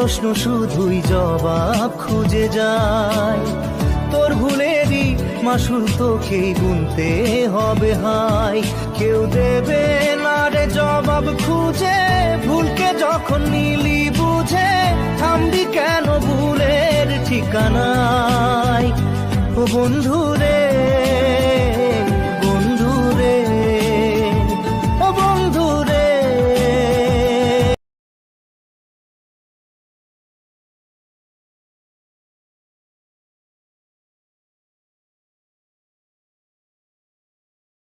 প্রশ্ন শুধুই জবাব খুঁজে যায়। তোর ভুলেরই মাসুল তোকেই গুনতে হবে হায়। কেউ দেবে না রে জবাব খুঁজে, ভুলকে যখন নিলি বুঝে থামবি কেন ভুলের ঠিকানায়। ও বন্ধু রে